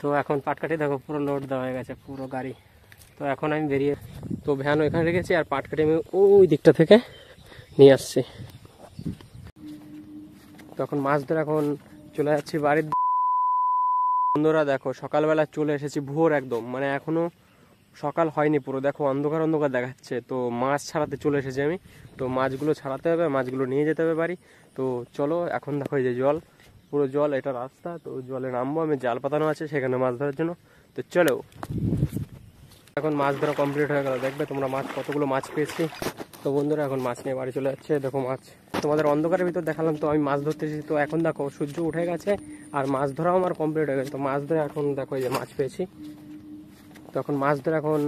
তো এখন পাটকাঠি দেখো পুরো লোড দেওয়া হয়ে গেছে পুরো গাড়ি। তো এখন আমি বেরিয়ে, তো ভ্যান ওইখানে রেখেছি আর পাটকাঠি আমি ওই দিকটা থেকে নিয়ে আসছি। তখন মাছ ধরে এখন চলে যাচ্ছি বাড়ির। বন্ধুরা দেখো সকালবেলা চলে এসেছি ভোর একদম, মানে এখনো সকাল হয়নি পুরো, দেখো অন্ধকার অন্ধকার দেখাচ্ছে। তো মাছ ছাড়াতে চলে এসেছি আমি। তো মাছগুলো ছাড়াতে হবে, মাছগুলো নিয়ে যেতে হবে বাড়ি। তো চলো এখন দেখো এই যে জল, পুরো জল, এটা রাস্তা। তো জলে নামবো, আমি জাল পাতানো আছে সেখানে মাছ ধরার জন্য। তো চলো, এখন মাছ ধরা কমপ্লিট হয়ে গেল। দেখবে তোমরা মাছ, কতগুলো মাছ পেয়েছি। তো বন্ধুরা এখন মাছ নিয়ে বাড়ি চলে যাচ্ছে। দেখো মাছ তোমাদের অন্ধকারের ভিতর দেখালাম। তো আমি মাছ ধরতে এসেছি। তো এখন দেখো সূর্য উঠে গেছে আর মাছ ধরাও আমার কমপ্লিট হয়ে গেছে। তো মাছ ধরে এখন দেখো এই যে মাছ পেয়েছি। তখন মাছ ধরে এখন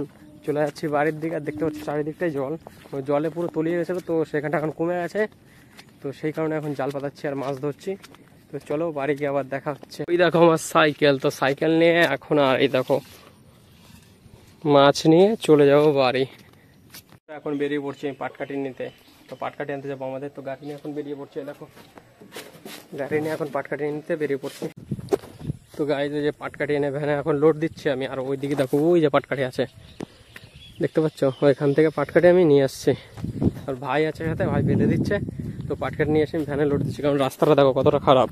চলে যাচ্ছি বাড়ির দিকে। আর দেখতে পাচ্ছি চারিদিকটাই জল, ওই জলে পুরো তলিয়ে গেছিলো। তো সেখানটা এখন কমে গেছে, তো সেই কারণে এখন জাল পাতাচ্ছি আর মাছ ধরছি। তো চলো বাড়ি গিয়ে আবার দেখা হচ্ছে। ওই দেখো আমার সাইকেল, তো সাইকেল নিয়ে এখন আর এই দেখো মাছ নিয়ে চলে যাবো বাড়ি। এখন বেরিয়ে পড়ছি আমি পাটকাঠি নিতে। তো পাটকাঠি আনতে যাবো আমাদের। তো গাড়ি নিয়ে এখন বেরিয়ে পড়ছে, দেখো গাড়ি নিয়ে এখন পাটকাঠি নিতে বেরিয়ে পড়ছি। তো গাড়িতে যে পাটকাঠি এনে ভ্যানে এখন লোড দিচ্ছি আমি। আর ওই দিকে দেখো ওই যে পাটকাঠি আছে, দেখতে পাচ্ছ, ওইখান থেকে পাটকাঠি আমি নিয়ে আসছি। আর ভাই আছে সাথে, ভাই বেঁধে দিচ্ছে। তো পাটকাঠি নিয়ে এসে আমি ভ্যানে লোড দিচ্ছি, কারণ রাস্তাটা দেখো কতটা খারাপ।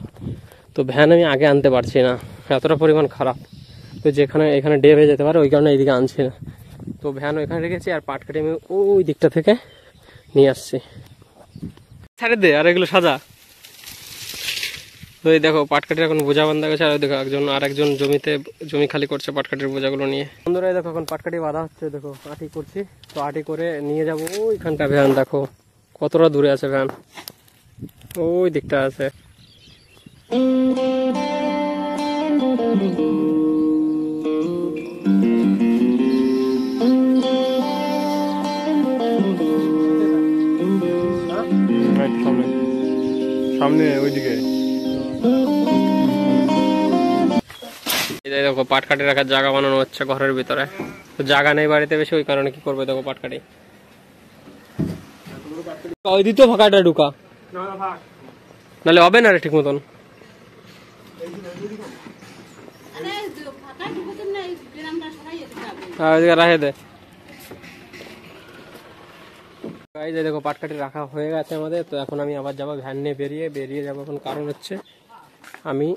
তো ভ্যান আমি আগে আনতে পারছি না, এতটা পরিমাণ খারাপ। তো যেখানে এখানে ডে হয়ে যেতে পারে, ওই কারণে এইদিকে আনছি না। তো ভ্যান ওইখানে রেখেছি আর পাটকাঠি আমি ওই দিকটা থেকে নিয়ে আসছি। ছাড়ে দে আর এগুলো সাজা। তো এই দেখো পাটকাঠির এখন বোঝা বান্ধা গেছে। আর দেখো আরেকজন জমি খালি করছে পাটকাঠির বোঝাগুলো নিয়ে। বন্ধুরা দেখো এখন পাটকাঠি বাঁধা হচ্ছে, দেখো আটি করছি। তো আটি করে নিয়ে যাবো ওইখানটা। ভ্যান দেখো কতটা দূরে আছে, ভ্যান ওই দিকটা আছে। সামনে ওইদিকে দেখো পাটকাঠি রাখার জায়গা বানানো হচ্ছে ঘরের ভিতরে। তো জায়গা নেই বাড়িতে বেশি, ওই কারণে কি করবে দেখো পাটকাঠি ওই দিতেও ফাঁকাটা ঢুকা, নাহলে হবে না রে ঠিক মতন। রাখে দে। দেখো পাটকাঠি রাখা হয়ে গেছে আমাদের। তো এখন আমি আবার যাবো ভ্যান নিয়ে বেরিয়ে যাবো। এখন কারণ হচ্ছে আমি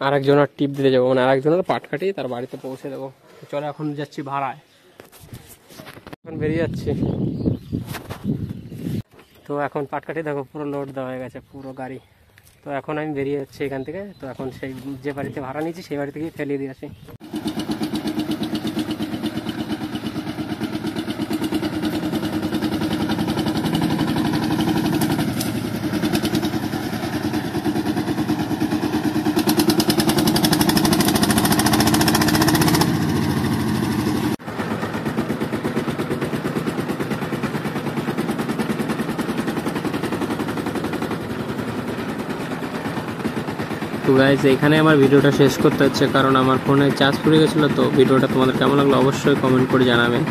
আরেকজনের টিপ দিতে যাবো, মানে আরেকজনের পাটকাঠি তার বাড়িতে পৌঁছে দেবো। চলো এখন যাচ্ছি ভাড়ায়, এখন বেরিয়ে যাচ্ছি। তো এখন পাটকাঠি দেখো পুরো লোড দেওয়া হয়ে গেছে পুরো গাড়ি। তো এখন আমি বেরিয়ে যাচ্ছি এখান থেকে। তো এখন সেই যে বাড়িতে ভাড়া নিয়েছি সেই বাড়ি থেকে ফেলিয়ে দিয়ে আসি। তো গাইজ এখানে আমার ভিডিওটা শেষ করতে হচ্ছে, কারণ আমার ফোনে চার্জ ফুরিয়ে গেছিলো। তো ভিডিওটা তোমাদের কেমন লাগলো অবশ্যই কমেন্ট করে জানাবেন।